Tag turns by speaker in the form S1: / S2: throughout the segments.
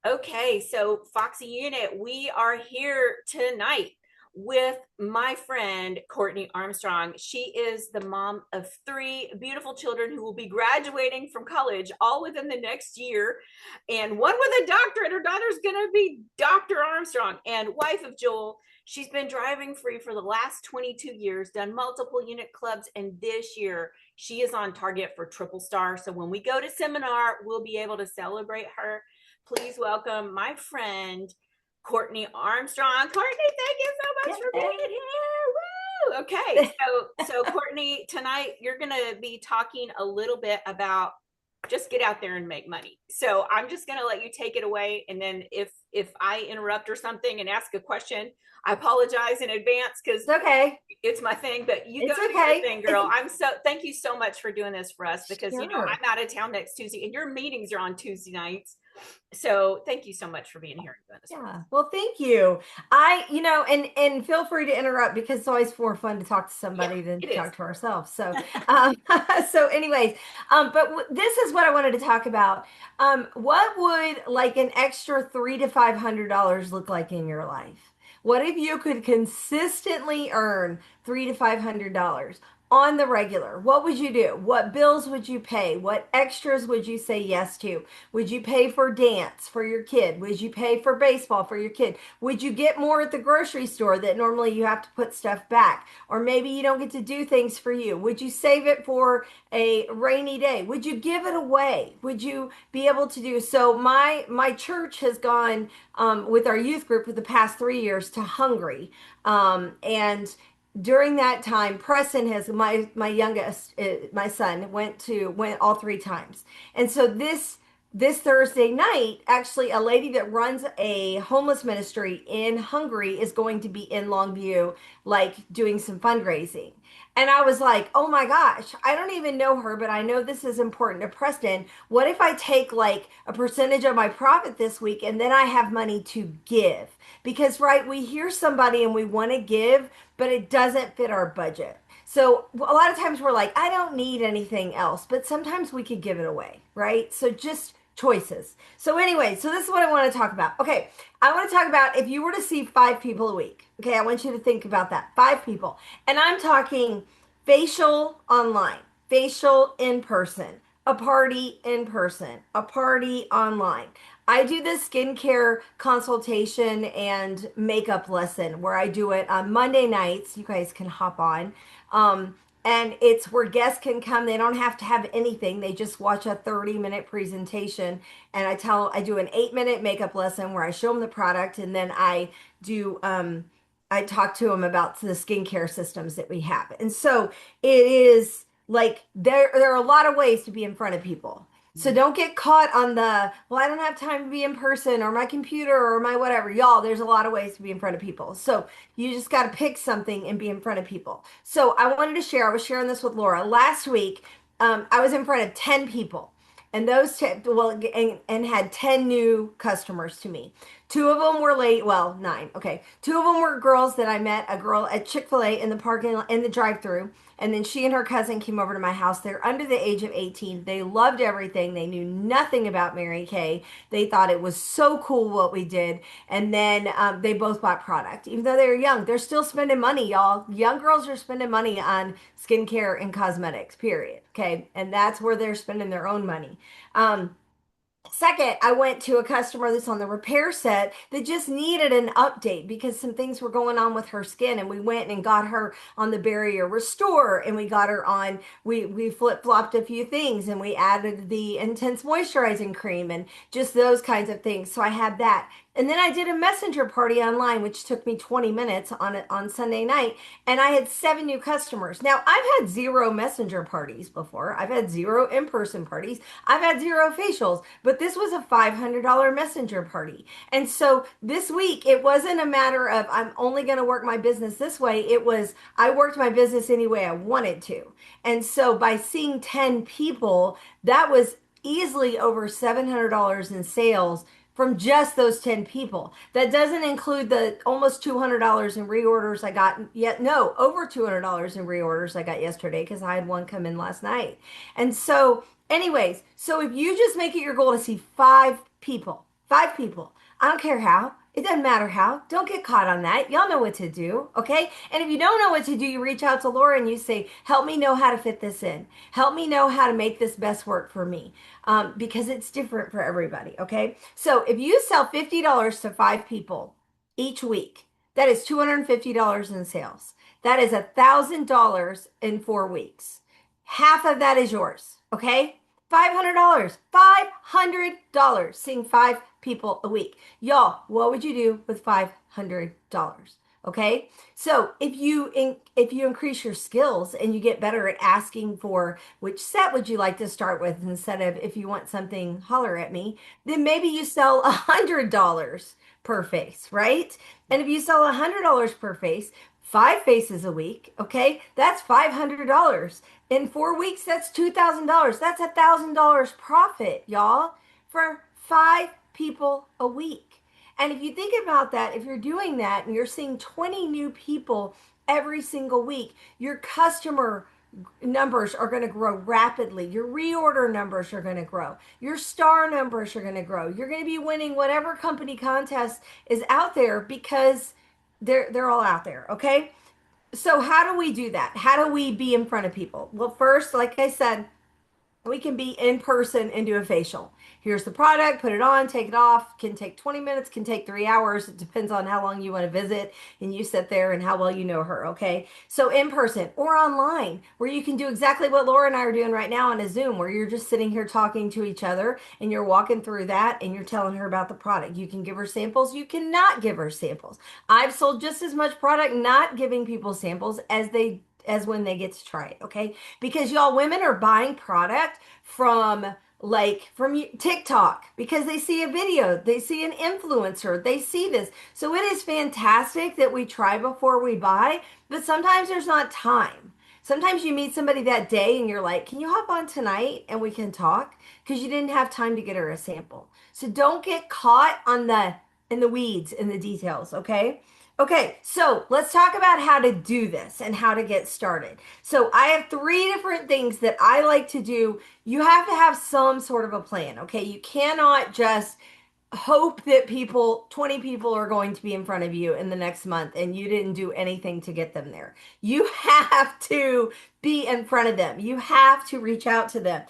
S1: Okay, so Foxy Unit, we are here tonight with my friend Courtney Armstrong. She is the mom of three beautiful children who will be graduating from college all within the next year, and one with a doctorate. Her daughter's going to be Dr. Armstrong, and wife of Joel. She's been driving free for the last 22 years, done multiple unit clubs, and this year she is on target for triple star. So when we go to seminar, we'll be able to celebrate her. Please welcome my friend Courtney Armstrong. Courtney, thank you so much for being here. Woo! Okay, so Courtney, tonight you're gonna be talking a little bit about just get out there and make money. So I'm just gonna let you take it away, and then if I interrupt or something and ask a question, I apologize in advance because
S2: It's okay.
S1: it's my thing, but you go
S2: It's
S1: do your
S2: okay.
S1: thing, girl. Thank you so much for doing this for us because
S2: Sure.
S1: I'm out of town next Tuesday and your meetings are on Tuesday nights. So thank you so much for being here and doing this for us.
S2: Yeah. Well, thank you. And feel free to interrupt because it's always more fun to talk to
S1: Yeah,
S2: somebody than
S1: it
S2: to
S1: is.
S2: talk to ourselves. So, so anyways, this is what I wanted to talk about. What would like an extra $300 to $500 look like in your life? What if you could consistently earn $300 to $500 on the regular? What would you do? What bills would you pay? What extras would you say yes to? Would you pay for dance for your kid? Would you pay for baseball for your kid? Would you get more at the grocery store that normally you have to put stuff back? Or maybe you don't get to do things for you. Would you save it for a rainy day? Would you give it away? Would you be able to do so? My church has gone with our youth group for the past 3 years to Hungary, and during that time, Preston has my youngest, my son went all 3 times, and so this Thursday night, actually, a lady that runs a homeless ministry in Hungary is going to be in Longview, like doing some fundraising. And I was like, oh my gosh, I don't even know her, but I know this is important to Preston. What if I take like a percentage of my profit this week and then I have money to give? Because, right, we hear somebody and we want to give, but it doesn't fit our budget. So a lot of times we're like, I don't need anything else, but sometimes we could give it away, right? So just choices. So anyway, so this is what I want to talk about. Okay, I want to talk about if you were to see 5 people a week. Okay, I want you to think about that. 5 people. And I'm talking facial online, facial in person, a party in person, a party online. I do this skincare consultation and makeup lesson where I do it on Monday nights. You guys can hop on. And it's where guests can come. They don't have to have anything. They just watch a 30-minute presentation. And I do an 8-minute makeup lesson where I show them the product and then do, I talk to them about the skincare systems that we have. And so it is like there are a lot of ways to be in front of people. So don't get caught on well, I don't have time to be in person or my computer or my whatever. Y'all, there's a lot of ways to be in front of people. So you just got to pick something and be in front of people. So I wanted to share, I was sharing this with Laura last week. I was in front of 10 people and those 10, well, and had 10 new customers to me. Two of them were late, well, nine. Okay. Two of them were girls that I met, a girl at Chick-fil-A in the parking lot, in the drive-through. And then she and her cousin came over to my house. They're under the age of 18. They loved everything. They knew nothing about Mary Kay. They thought it was so cool what we did. And then they both bought product. Even though they were young, they're still spending money, y'all. Young girls are spending money on skincare and cosmetics, period. Okay. And that's where they're spending their own money. Second, I went to a customer that's on the repair set that just needed an update because some things were going on with her skin, and we went and got her on the Barrier Restore, and we got her on. We flip flopped a few things, and we added the Intense Moisturizing Cream, and just those kinds of things. So I had that. And then I did a messenger party online, which took me 20 minutes on Sunday night, and I had 7 new customers. Now, I've had 0 messenger parties before. I've had 0 in-person parties. I've had 0 facials, but this was a $500 messenger party. And so this week, it wasn't a matter of I'm only going to work my business this way. It was I worked my business any way I wanted to. And so by seeing 10 people, that was easily over $700 in sales from just those 10 people. That doesn't include the almost $200 in reorders I got yet. No, over $200 in reorders I got yesterday because I had one come in last night. And so, anyways, so if you just make it your goal to see 5 people, 5 people. I don't care how. It doesn't matter how. Don't get caught on that. Y'all know what to do, okay? And if you don't know what to do, you reach out to Laura and you say, help me know how to fit this in. Help me know how to make this best work for me, because it's different for everybody, okay? So if you sell $50 to 5 people each week, that is $250 in sales. That is $1,000 in 4 weeks. Half of that is yours, okay? $500, $500, seeing 5 people a week. Y'all, what would you do with $500? Okay, so if you increase your skills and you get better at asking for which set would you like to start with instead of if you want something, holler at me, then maybe you sell $100 per face, right? And if you sell $100 per face, 5 faces a week, okay, that's $500. In 4 weeks, that's $2,000. That's $1,000 profit, y'all, for 5 people a week. And if you think about that, if you're doing that and you're seeing 20 new people every single week, your customer numbers are going to grow rapidly. Your reorder numbers are going to grow. Your star numbers are going to grow. You're going to be winning whatever company contest is out there because they're all out there, okay? So how do we do that? How do we be in front of people? Well, first, like I said, we can be in person and do a facial. Here's the product, put it on, take it off. Can take 20 minutes, can take 3 hours. It depends on how long you want to visit and you sit there and how well you know her, okay? So in person or online, where you can do exactly what Laura and I are doing right now on a Zoom, where you're just sitting here talking to each other and you're walking through that and you're telling her about the product. You can give her samples, you cannot give her samples. I've sold just as much product not giving people samples as when they get to try it, okay? Because y'all women are buying product from TikTok because they see a video, they see an influencer, they see this. So it is fantastic that we try before we buy, but sometimes there's not time. Sometimes you meet somebody that day and you're like, "Can you hop on tonight and we can talk?" Because you didn't have time to get her a sample. So don't get caught on the in the weeds in the details, okay? Okay, so let's talk about how to do this and how to get started. So I have 3 different things that I like to do. You have to have some sort of a plan, okay? You cannot just hope that 20 people are going to be in front of you in the next month and you didn't do anything to get them there. You have to be in front of them. You have to reach out to them.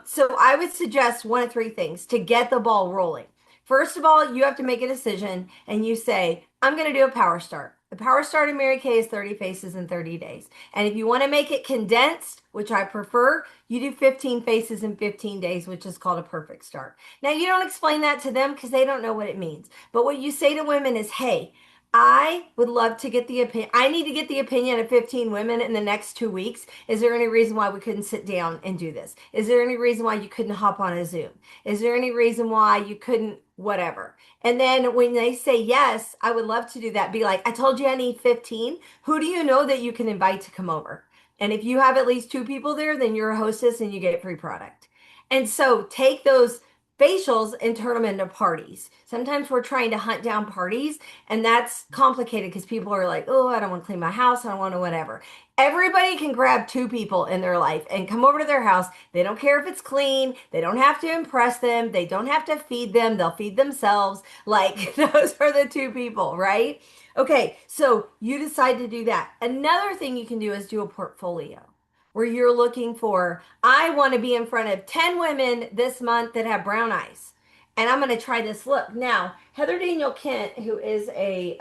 S2: So I would suggest 1 of 3 things to get the ball rolling. First of all, you have to make a decision and you say, I'm going to do a power start. The power start in Mary Kay is 30 faces in 30 days. And if you want to make it condensed, which I prefer, you do 15 faces in 15 days, which is called a perfect start. Now, you don't explain that to them because they don't know what it means. But what you say to women is, hey, I would love to get the opinion. I need to get the opinion of 15 women in the next 2 weeks. Is there any reason why we couldn't sit down and do this? Is there any reason why you couldn't hop on a Zoom? Is there any reason why you couldn't whatever? And then when they say yes, I would love to do that. Be like, I told you I need 15. Who do you know that you can invite to come over? And if you have at least 2 people there, then you're a hostess and you get free product. And so take those facials and turn them into parties. Sometimes we're trying to hunt down parties, and that's complicated because people are like, oh, I don't want to clean my house. I don't want to whatever. Everybody can grab 2 people in their life and come over to their house. They don't care if it's clean. They don't have to impress them. They don't have to feed them. They'll feed themselves. Like those are the 2 people, right? Okay, so you decide to do that. Another thing you can do is do a portfolio where you're looking for, I want to be in front of 10 women this month that have brown eyes. And I'm going to try this look. Now, Heather Daniel Kent, who is a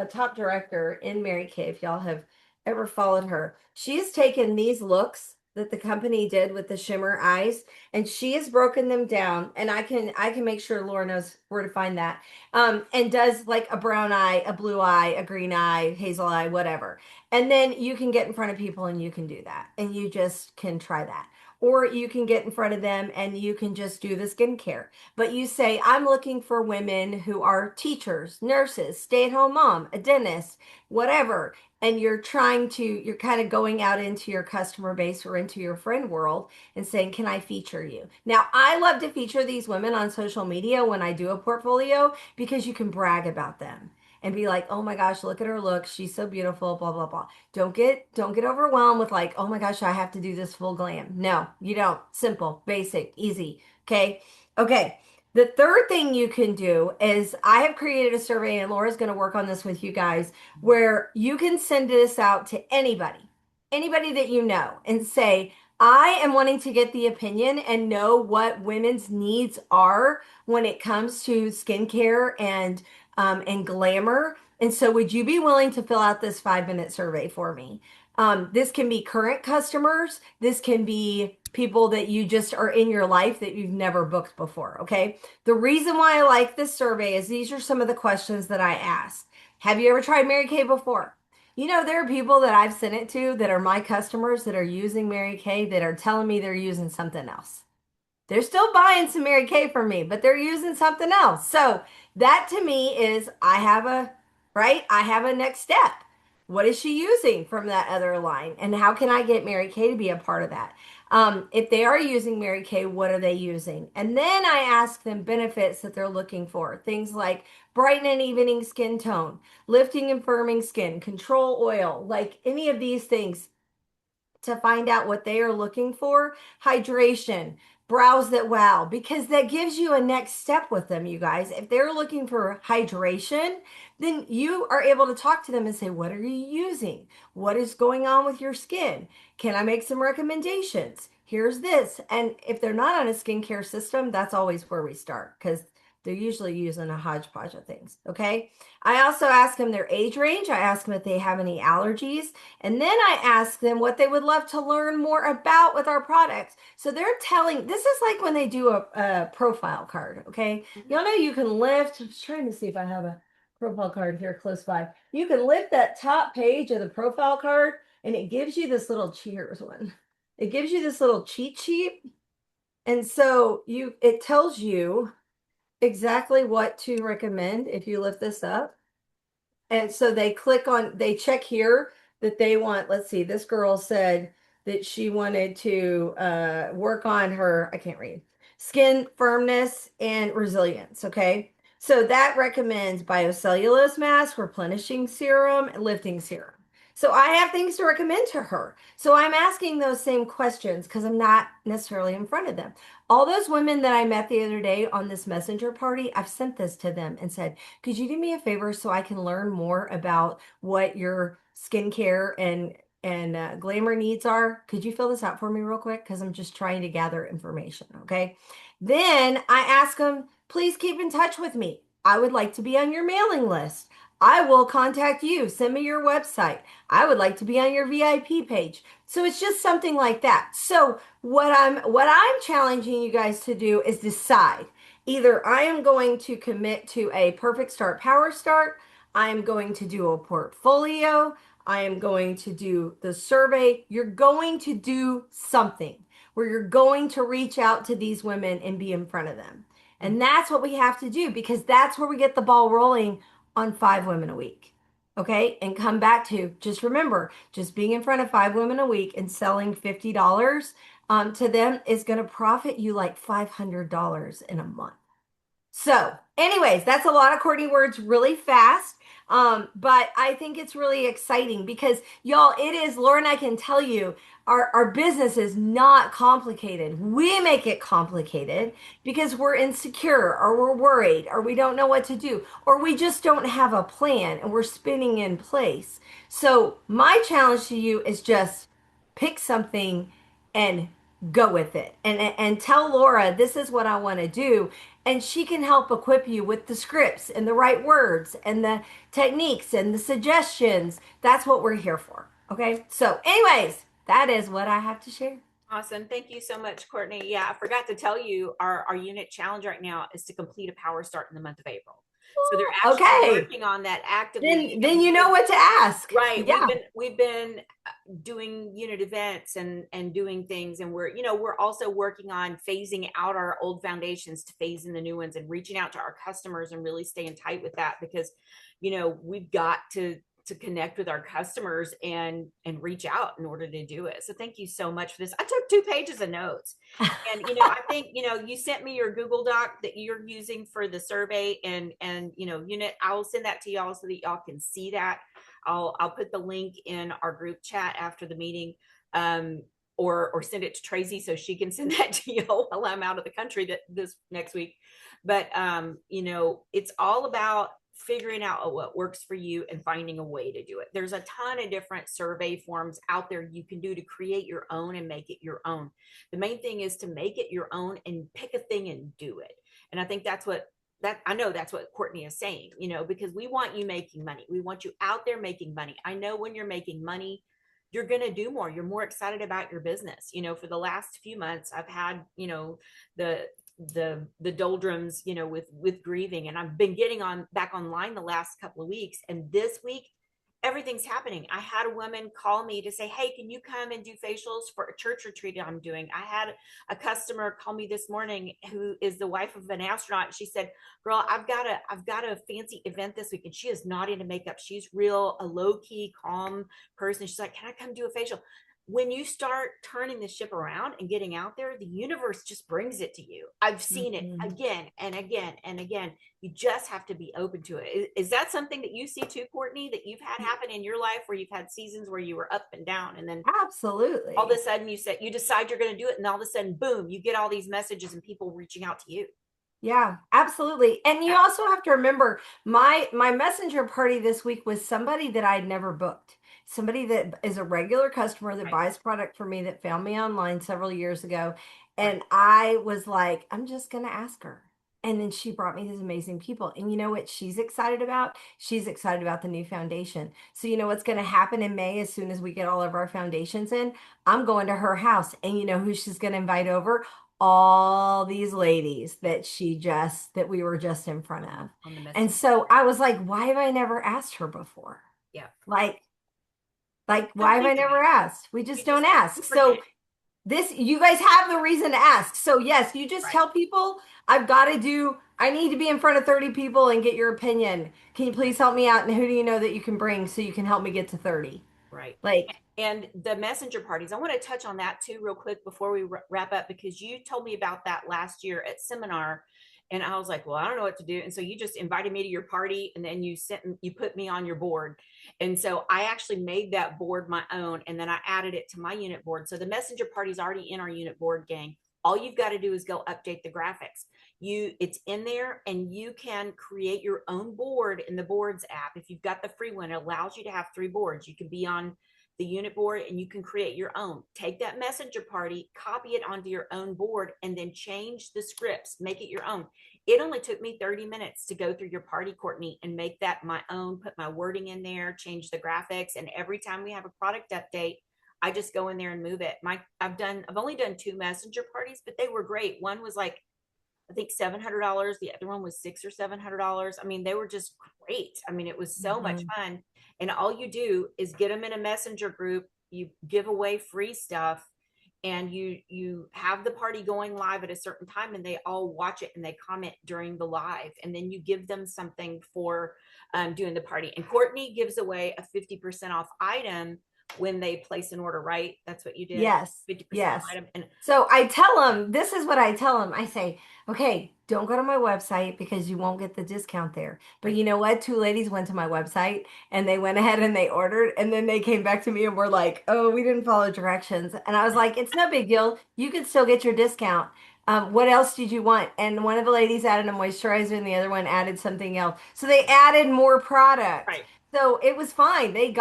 S2: top director in Mary Kay, if y'all have ever followed her, she has taken these looks that the company did with the shimmer eyes and she has broken them down, and I can make sure Laura knows where to find that, and does like a brown eye, a blue eye, a green eye, hazel eye, whatever. And then you can get in front of people and you can do that, and you just can try that. Or you can get in front of them and you can just do the skincare. But you say, I'm looking for women who are teachers, nurses, stay-at-home mom, a dentist, whatever. And you're kind of going out into your customer base or into your friend world and saying, can I feature you? Now, I love to feature these women on social media when I do a portfolio because you can brag about them and be like, oh my gosh, look at her look. She's so beautiful, blah, blah, blah. Don't get overwhelmed with like, oh my gosh, I have to do this full glam. No, you don't. Simple, basic, easy. Okay. Okay. The third thing you can do is I have created a survey, and Laura's going to work on this with you guys, where you can send this out to anybody that you know, and say, I am wanting to get the opinion and know what women's needs are when it comes to skincare and glamour. And so, would you be willing to fill out this 5-minute survey for me? This can be current customers. This can be people that you just are in your life that you've never booked before. Okay. The reason why I like this survey is these are some of the questions that I ask. Have you ever tried Mary Kay before? You know, there are people that I've sent it to that are my customers that are using Mary Kay that are telling me they're using something else. They're still buying some Mary Kay from me, but they're using something else. So that to me is I have a next step. What is she using from that other line? And how can I get Mary Kay to be a part of that? If they are using Mary Kay, what are they using? And then I ask them benefits that they're looking for. Things like brighten and evening skin tone, lifting and firming skin, control oil, like any of these things to find out what they are looking for. Hydration, brows that wow, because that gives you a next step with them, you guys. If they're looking for hydration, then you are able to talk to them and say, what are you using? What is going on with your skin? Can I make some recommendations? Here's this. And if they're not on a skincare system, that's always where we start because they're usually using a hodgepodge of things. Okay. I also ask them their age range. I ask them if they have any allergies. And then I ask them what they would love to learn more about with our products. So they're telling, this is like when they do a profile card, okay?
S1: Mhm.
S2: Y'all know you can lift, I'm just trying to see if I have a profile card here close by. You can lift that top page of the profile card and it gives you this little cheers one. It gives you this little cheat sheet. And so it tells you exactly what to recommend if you lift this up. And so they check here that they want, let's see, this girl said that she wanted to work on her, I can't read, skin firmness and resilience. Okay. So that recommends biocellulose mask, replenishing serum, and lifting serum. So I have things to recommend to her. So I'm asking those same questions because I'm not necessarily in front of them. All those women that I met the other day on this messenger party, I've sent this to them and said, could you do me a favor so I can learn more about what your skincare and glamour needs are? Could you fill this out for me real quick? Because I'm just trying to gather information. Okay. Then I ask them, please keep in touch with me. I would like to be on your mailing list. I will contact you. Send me your website. I would like to be on your VIP page. So it's just something like that. So what I'm challenging you guys to do is decide. Either I am going to commit to a perfect start, power start. I am going to do a portfolio. I am going to do the survey. You're going to do something where you're going to reach out to these women and be in front of them. And that's what we have to do because that's where we get the ball rolling on 5 women a week. Okay. And come back to just remember, just being in front of 5 women a week and selling $50 to them is going to profit you like $500 in a month. So, anyways, that's a lot of Courtney words really fast. But I think it's really exciting because y'all, it is, Laura and I can tell you, our business is not complicated. We make it complicated because we're insecure or we're worried or we don't know what to do or we just don't have a plan and we're spinning in place. So, my challenge to you is just pick something and go with it and tell Laura this is what I want to do and she can help equip you with the scripts and the right words and the techniques and the suggestions. That's what we're here for. Okay. So, anyways, that is what I have to share.
S1: Awesome. Thank you so much, Courtney. Yeah, I forgot to tell you our unit challenge right now is to complete a power start in the month of April. So they're actually
S2: Okay.
S1: working on that actively.
S2: Then you know what to ask.
S1: Right.
S2: Yeah.
S1: We've been doing unit events and doing things, and we're also working on phasing out our old foundations to phase in the new ones and reaching out to our customers and really staying tight with that because we've got to connect with our customers and reach out in order to do it. So thank you so much for this. I took 2 pages of notes. And I think you sent me your Google Doc that you're using for the survey and unit. I will send that to y'all so that y'all can see that. I'll put the link in our group chat after the meeting, or send it to Tracy so she can send that to y'all while I'm out of the country this next week. But it's all about figuring out what works for you and finding a way to do it. There's a ton of different survey forms out there you can do to create your own and make it your own. The main thing is to make it your own and pick a thing and do it. And I think I know that's what Courtney is saying, because we want you making money. We want you out there making money. I know when you're making money, you're going to do more. You're more excited about your business. For the last few months, I've had, the the doldrums, with grieving, and I've been getting on back online the last couple of weeks, and this week everything's happening. I had a woman call me to say, hey, can you come and do facials for a church retreat I'm doing? I had a customer call me this morning who is the wife of an astronaut. She said, girl, I've got a fancy event this week, and she is not into makeup. She's a low-key, calm person. She's like, can I come do a facial? When you start turning the ship around and getting out there, the universe just brings it to you. I've seen it again and again and again. You just have to be open to it. Is that something that you see too, Courtney, that you've had happen in your life, where you've had seasons where you were up and down, and then
S2: Absolutely.
S1: all of a sudden you decide you're going to do it, and all of a sudden, boom, you get all these messages and people reaching out to you?
S2: Yeah, absolutely. And you also have to remember my messenger party this week was somebody that I'd never booked. Somebody that is a regular customer that
S1: Right.
S2: buys product for me, that found me online several years ago.
S1: Right.
S2: And I was like, I'm just going to ask her. And then she brought me these amazing people. And you know what she's excited about? She's excited about the new foundation. So you know what's going to happen in May, as soon as we get all of our foundations in? I'm going to her house. And you know who she's going to invite over? All these ladies that we were just in front of.
S1: On the
S2: And
S1: message.
S2: so I was like, why have I never asked her before?
S1: Yeah.
S2: Like,
S1: Don't
S2: why have I
S1: think of
S2: never
S1: it.
S2: asked? We
S1: You
S2: just
S1: just
S2: don't ask.
S1: don't forget.
S2: So you guys have the reason to ask. So yes, you just
S1: Right.
S2: tell people, I need to be in front of 30 people and get your opinion. Can you please help me out? And who do you know that you can bring so you can help me get to 30?
S1: Right.
S2: Like,
S1: And the messenger parties, I want to touch on that too, real quick, before we wrap up, because you told me about that last year at seminar. And I was like, well, I don't know what to do. And so you just invited me to your party, and then you put me on your board. And so I actually made that board my own. And then I added it to my unit board. So the messenger party is already in our unit board, gang. All you've got to do is go update the graphics. It's in there, and you can create your own board in the boards app. If you've got the free one, it allows you to have 3 boards. You can be on the unit board, and you can create your own. Take that messenger party, copy it onto your own board, and then change the scripts, make it your own. It only took me 30 minutes to go through your party, Courtney, and make that my own, put my wording in there, change the graphics. And every time we have a product update, I just go in there and move it. I've only done 2 messenger parties, but they were great. One was like, I think $700. The other one was $600 or $700. I mean, they were just great. I mean, it was so much
S2: mhm,
S1: fun. And all you do is get them in a messenger group. You give away free stuff, and you have the party going live at a certain time, and they all watch it and they comment during the live, and then you give them something for doing the party. And Courtney gives away a 50% off item when they place an order, right? That's what you did.
S2: yes,
S1: 50% off
S2: yes.
S1: item. And
S2: So I tell them, this is what I tell them. I say, okay, don't go to my website because you won't get the discount there. But
S1: right.
S2: you know what? 2 ladies went to my website and they went ahead and they ordered, and then they came back to me and were like, oh, we didn't follow directions. And I was like, it's no big deal. You can still get your discount. What else did you want? And one of the ladies added a moisturizer and the other one added something else. So they added more product.
S1: Right.
S2: So it was fine. They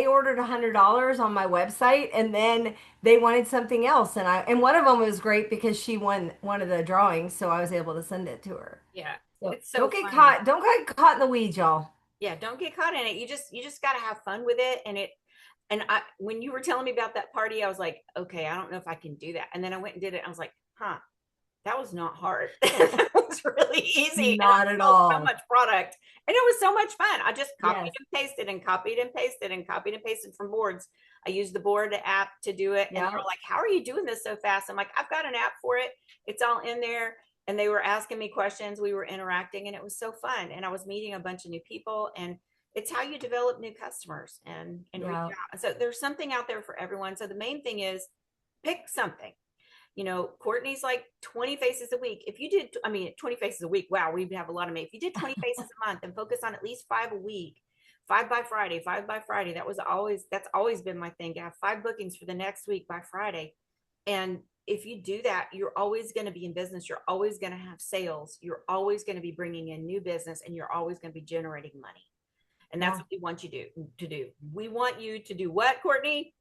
S2: ordered $100 on my website, and then they wanted something else. And one of them was great because she won one of the drawings, so I was able to send it to her.
S1: Yeah.
S2: So
S1: It's so fun.
S2: don't get caught in the weeds, y'all.
S1: Yeah, don't get caught in it. You just got to have fun with it. And I when you were telling me about that party, I was like, okay, I don't know if I can do that. And then I went and did it. I was like, huh, that was not hard. It was really easy, and
S2: Not
S1: I
S2: at
S1: sold so
S2: all.
S1: much product, and it was so much fun. I just copied
S2: Yes.
S1: and pasted and copied and pasted and copied and pasted from boards. I used the board app to do it, and they were
S2: Yep.
S1: like, how are you doing this so fast? I'm like, I've got an app for it. It's all in there. And they were asking me questions, we were interacting, and it was so fun. And I was meeting a bunch of new people, and it's how you develop new customers and reach
S2: Yeah.
S1: out. So there's something out there for everyone. So the main thing is pick something. Courtney's like 20 faces a week. If you did, I mean, 20 faces a week, wow, we have a lot of me. If you did 20 faces a month and focus on at least 5 a week, 5 by Friday, 5 by Friday, that's always been my thing, to have 5 bookings for the next week by Friday. And if you do that, you're always going to be in business. You're always going to have sales. You're always going to be bringing in new business, and you're always going to be generating money. And that's
S2: Yeah.
S1: what we want you to do. We want you to do what, Courtney?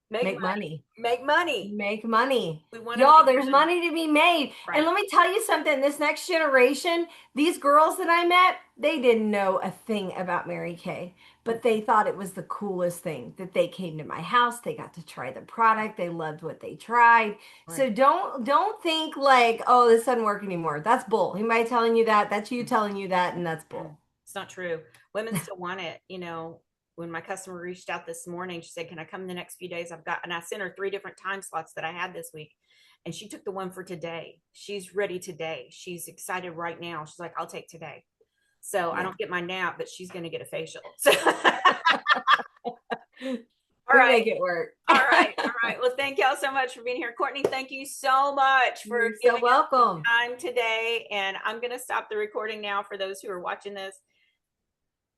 S1: Make
S2: Make
S1: money.
S2: money.
S1: Make money.
S2: Make money.
S1: We want to
S2: Y'all,
S1: make
S2: there's
S1: money.
S2: money to be made. And
S1: Right.
S2: let me tell you something, this next generation, these girls that I met, they didn't know a thing about Mary Kay, but they thought it was the coolest thing that they came to my house, they got to try the product, they loved what they tried. So
S1: Right.
S2: don't think like, oh, this doesn't work anymore. That's bull. He might telling you that, that's you telling you that, and that's bull.
S1: It's not true. Women still want it. When my customer reached out this morning, she said, "Can I come in the next few days?" And I sent her 3 different time slots that I had this week. And she took the one for today. She's ready today. She's excited right now. She's like, "I'll take today." So I
S2: Yeah.
S1: don't get my nap, but she's going to get a facial. So, all
S2: We
S1: right.
S2: make it work.
S1: All right. All right. Well, thank y'all so much for being here. Courtney, thank you so much for
S2: You're so
S1: giving us
S2: welcome.
S1: time today. And I'm going to stop the recording now for those who are watching this.